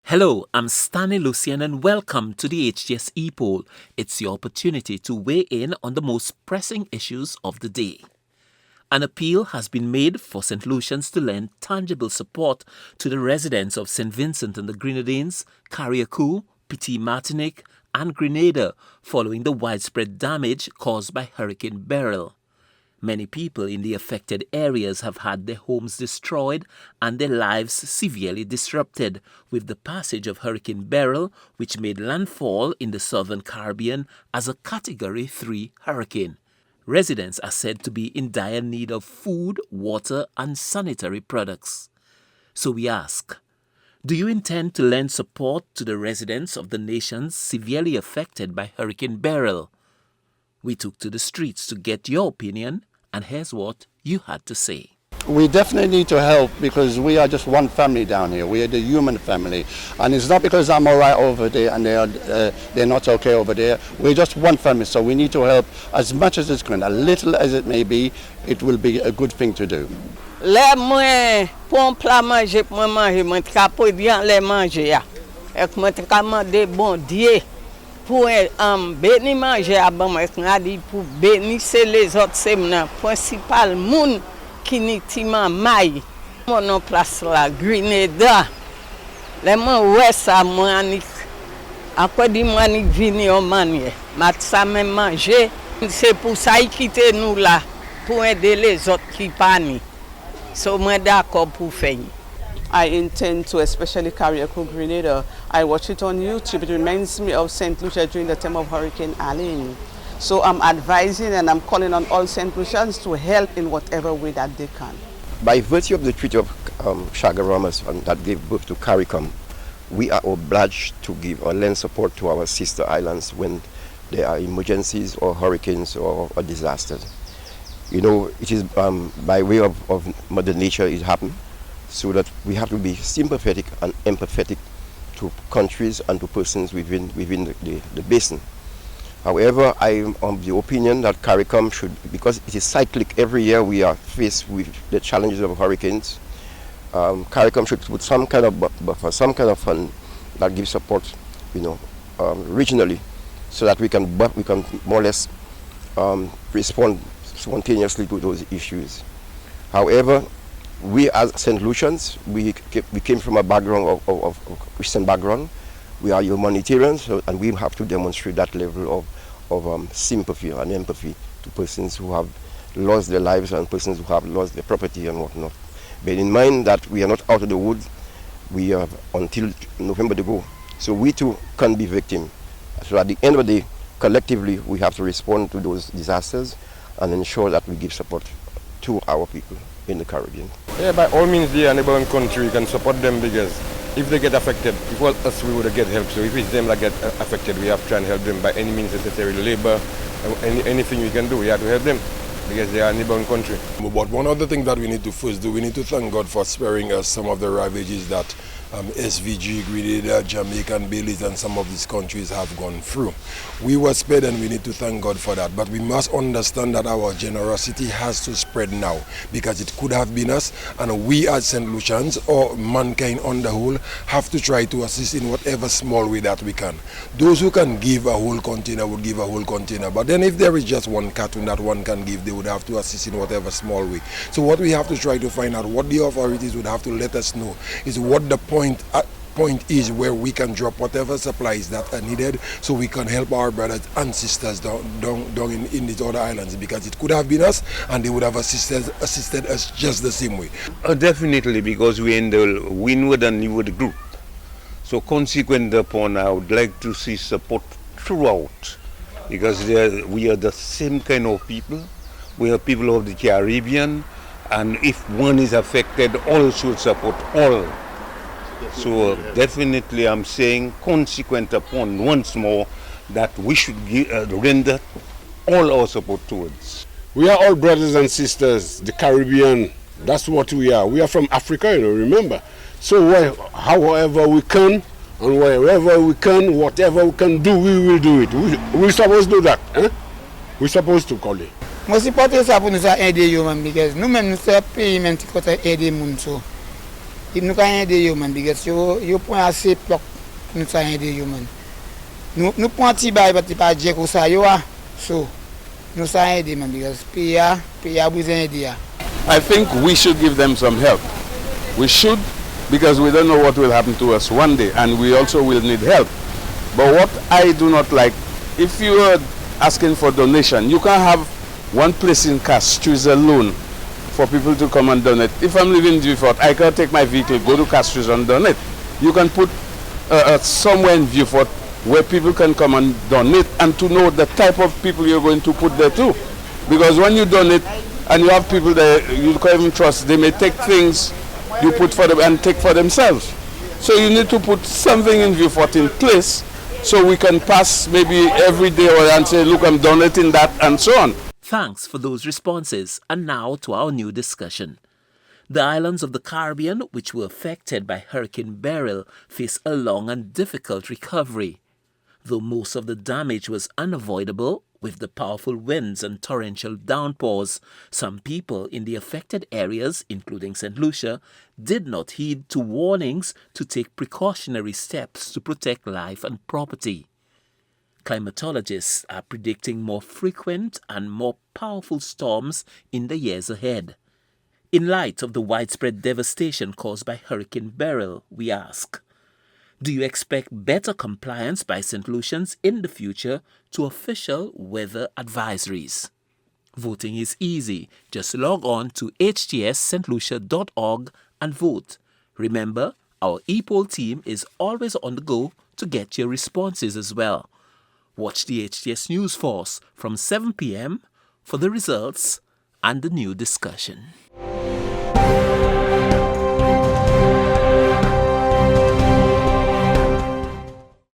Hello, I'm Stanley Lucian and welcome to the HGS Epoll. It's your opportunity to weigh in on the most pressing issues of the day. An appeal has been made for St. Lucians to lend tangible support to the residents of St. Vincent and the Grenadines, Carriacou, Petit Martinique, and Grenada following the widespread damage caused by Hurricane Beryl. Many people in the affected areas have had their homes destroyed and their lives severely disrupted with the passage of Hurricane Beryl, which made landfall in the southern Caribbean as a Category 3 hurricane. Residents are said to be in dire need of food, water, and sanitary products. So we ask, do you intend to lend support to the residents of the nations severely affected by Hurricane Beryl? We took to the streets to get your opinion, and here's what you had to say. We definitely need to help because we are just one family down here. We are the human family. And it's not because I'm all right over there and they're not okay over there. We're just one family, so we need to help as much as it's going. A little as it may be, it will be a good thing to do. Les moi pour plat manger pour manger, moi t'ai pas bien les manger ya. Et moi t'ai commandé bon Dieu pour bénir manger à bon moi dit pour bénir c'est les autres c'est mon principal monde qui ni tima mai. Mon place la Grenada. Les moi ouais ça moi ni après dit moi ni venir en manière. Mat ça même manger, c'est pour ça qu'il quitte nous là pour aider les autres qui pani. So moi d'accord pour faire. I intend to especially Carriacou, Grenada. I watch it on YouTube. It reminds me of St. Lucia during the time of Hurricane Allen. So I'm advising and I'm calling on all St. Lucians to help in whatever way that they can. By virtue of the Treaty of Chagaramas that gave birth to CARICOM, we are obliged to give or lend support to our sister islands when there are emergencies or hurricanes or disasters. You know, it is by way of Mother Nature it happened, so that we have to be sympathetic and empathetic to countries and to persons within the basin. However, I am of the opinion that CARICOM should, because it is cyclic, every year we are faced with the challenges of hurricanes. CARICOM should put some kind of buffer, some kind of fund that gives support, regionally, so that we can more or less respond spontaneously to those issues. However, we as St. Lucians, we came from a background of Christian background. We are humanitarians, and we have to demonstrate that level of sympathy and empathy to persons who have lost their lives and persons who have lost their property and whatnot. Bear in mind that we are not out of the woods. We have until November to go. So we too can be victims. So at the end of the day, collectively, we have to respond to those disasters and ensure that we give support to our people in the Caribbean. Yeah, by all means, they are neighboring country, we can support them because if they get affected, before us we would get help. So if it's them that get affected, we have to try and help them by any means necessary, labor, anything we can do, we have to help them because they are a neighboring country. But one other thing that we need to first do, we need to thank God for sparing us some of the ravages that SVG, Grenada, Jamaica, and Belize, and some of these countries have gone through. We were spared and we need to thank God for that. But we must understand that our generosity has to spread now because it could have been us, and we as St. Lucians or mankind on the whole have to try to assist in whatever small way that we can. Those who can give a whole container would give a whole container. But then if there is just one carton that one can give, they would have to assist in whatever small way. So what we have to try to find out, what the authorities would have to let us know, is what the point is where we can drop whatever supplies that are needed so we can help our brothers and sisters down in these other islands, because it could have been us and they would have assisted us just the same way. Definitely, because we're in the Windward and Leeward group. So consequent upon, I would like to see support throughout, because we are the same kind of people. We are people of the Caribbean, and if one is affected, all should support all. So definitely I'm saying consequent upon once more that we should render all our support towards. We are all brothers and sisters, the Caribbean, that's what we are. We are from Africa, remember. So however we can and wherever we can, whatever we can do, we will do it. We're supposed to do that. We're supposed to call it. Moi supporter ça pour nous aider yo même because nous même nous sommes pays même qui côté aider moun so. nous ka aider yo man because yo point assez bloc nous ça aider yo man. Nous point ti bay pas dire comme ça yo a. So nous ça aider man because pays a besoin aider. I think we should give them some help. We should, because we don't know what will happen to us one day, and we also will need help. But what I do not like, if you are asking for donation, you can have one place in Castries alone for people to come and donate. If I'm living in Vieux-Fort, I can take my vehicle, go to Castries and donate. You can put somewhere in Vieux-Fort where people can come and donate, and to know the type of people you're going to put there too. Because when you donate and you have people that you can't even trust, they may take things you put for them and take for themselves. So you need to put something in Vieux-Fort in place so we can pass maybe every day and say, look, I'm donating that, and so on. Thanks for those responses. And now to our new discussion. The islands of the Caribbean, which were affected by Hurricane Beryl, face a long and difficult recovery. Though most of the damage was unavoidable, with the powerful winds and torrential downpours, some people in the affected areas, including St. Lucia, did not heed to warnings to take precautionary steps to protect life and property. Climatologists are predicting more frequent and more powerful storms in the years ahead. In light of the widespread devastation caused by Hurricane Beryl, we ask, do you expect better compliance by St. Lucians in the future to official weather advisories? Voting is easy. Just log on to htsstlucia.org and vote. Remember, our Epoll team is always on the go to get your responses as well. Watch the HTS News Force from 7 p.m. for the results and the new discussion.